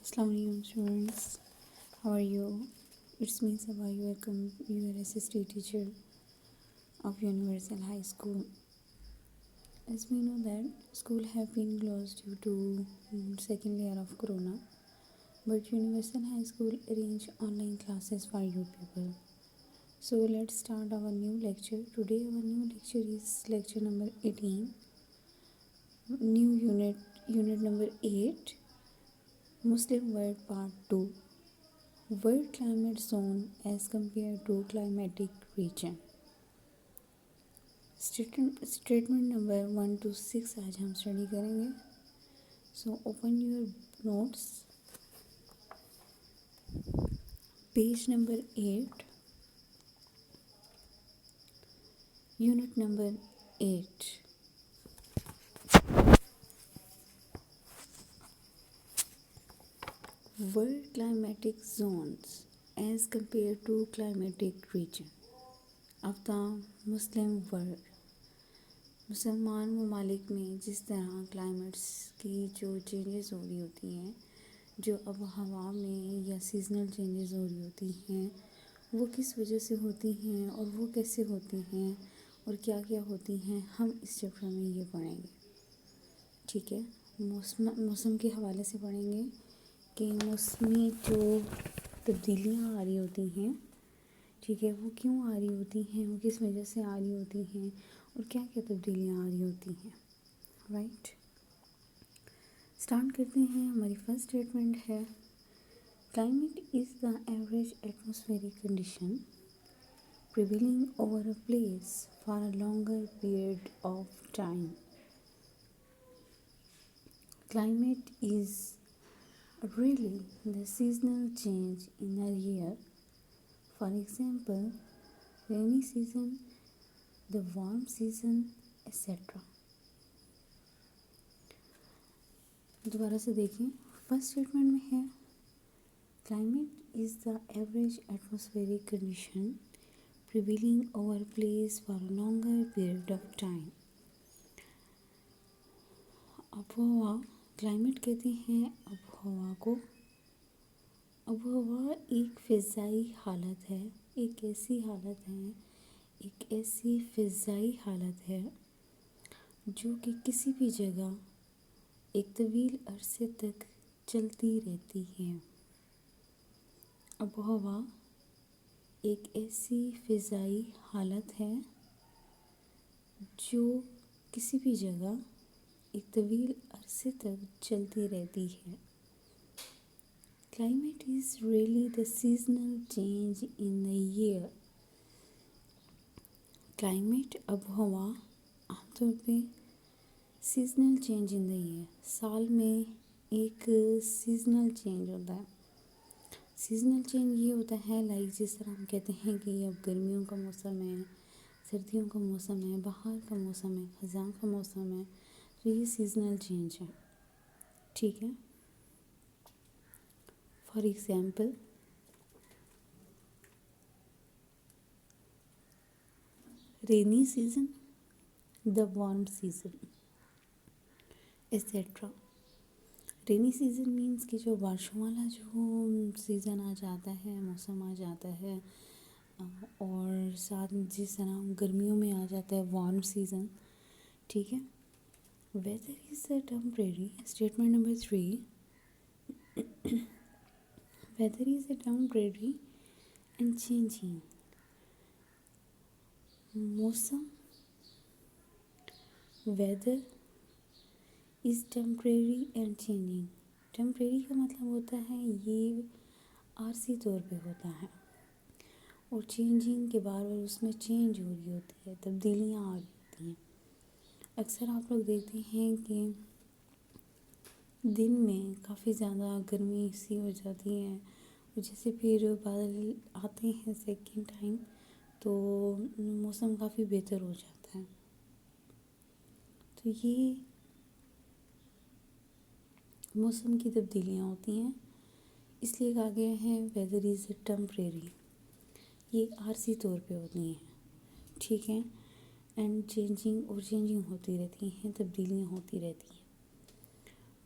Assalamu alaikum students, how are you? It's me Sabah, your SST teacher of Universal High School. As we know that school have been closed due to second layer of corona, but Universal High School arrange online classes for you people. So let's start our new lecture. Today our new lecture is lecture number 18, new unit number 8, Muslim World Part 2, World Climate Zone as compared to climatic region. Statement number 1 to 6 आज हम study करेंगे. So open your notes. Page number 8, unit number 8. World climatic zones as compared to climatic region of the Muslim world. मुसलमान ममालिक में जिस तरह climates की जो चेंजेस हो रही होती हैं, जो अब हवा में या सीजनल चेंजेस हो रही होती हैं, वो किस वजह से होती हैं और वो कैसे होती हैं और क्या क्या होती हैं, हम इस चैप्टर में ये पढ़ेंगे. ठीक है, मौसम के हवाले से पढ़ेंगे कि मौसमी जो तब्दीलियाँ आ रही होती हैं, ठीक है, वो क्यों आ रही होती हैं, वो किस वजह से आ रही होती हैं और क्या क्या तब्दीलियाँ आ रही होती हैं. राइट, स्टार्ट करते हैं. हमारी फर्स्ट स्टेटमेंट है, climate is the average atmospheric condition prevailing over a place for a longer period of time. Climate is really the seasonal change in a year. For example, rainy season, the warm season, etc. दोबारा से देखें. First statement में है, climate is the average atmospheric condition prevailing over place for a longer period of time. आबोहवा, climate कहते हैं आबोहवा को. आबोहवा एक फ़िज़ाई हालत है, एक ऐसी हालत है, एक ऐसी फ़िज़ाई हालत है जो कि किसी भी जगह एक तवील अरसे तक चलती रहती है. आबोहवा एक ऐसी फ़िज़ाई हालत है जो किसी भी जगह एक तवील अरसे तक चलती रहती है. Climate is really the seasonal change in the year. Climate आबोहवा आमतौर पे seasonal change in the year, साल में एक सीजनल चेंज होता है. सीजनल चेंज ये होता है लाइक जिस तरह हम कहते हैं कि अब गर्मियों का मौसम है, सर्दियों का मौसम है, बहार का मौसम है, ख़ज़ां का मौसम है, तो ये सीजनल चेंज है. ठीक है, for example rainy season, the warm season, etcetera. Rainy season means कि जो बारिशों वाला जो सीज़न आ जाता है, मौसम आ जाता है, और साथ जिस तरह गर्मियों में आ जाता है वार्म सीज़न. ठीक है, weather is a temporary. Statement number 3, weather is a temporary and changing. मौसम, weather is temporary and changing. Temporary का मतलब होता है ये आरसी तौर पे होता है, और चेंजिंग के बार बार उसमें चेंज हो रही होती है, तब्दीलियाँ आ रही होती हैं. अक्सर आप लोग देखते हैं कि दिन में काफ़ी ज़्यादा गर्मी सी हो जाती है, और जैसे फिर बादल आते हैं सेकेंड टाइम तो मौसम काफ़ी बेहतर हो जाता है. तो ये मौसम की तब्दीलियाँ होती हैं, इसलिए कहा गया है वेदर इज़ टेम्परेरी. ये आरसी तौर पे होती हैं. ठीक है, एंड चेंजिंग होती रहती हैं, तब्दीलियाँ होती रहती हैं.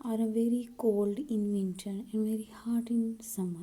are very cold in winter and very hot in summer.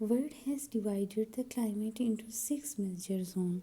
World has divided the climate into 6 major zones.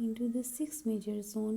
into the 6 major zone.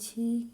6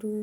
to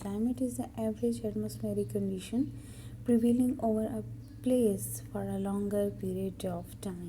climate is the average atmospheric condition prevailing over a place for a longer period of time،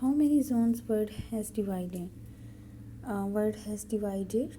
how many zones world has divided؟ world has divided۔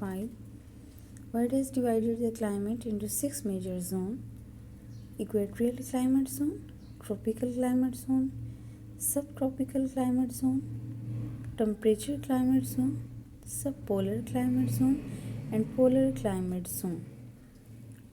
5، world has divided the climate into 6 major zones: equatorial climate zone, tropical climate zone, subtropical climate zone, temperature climate zone, subpolar climate zone and polar climate zone،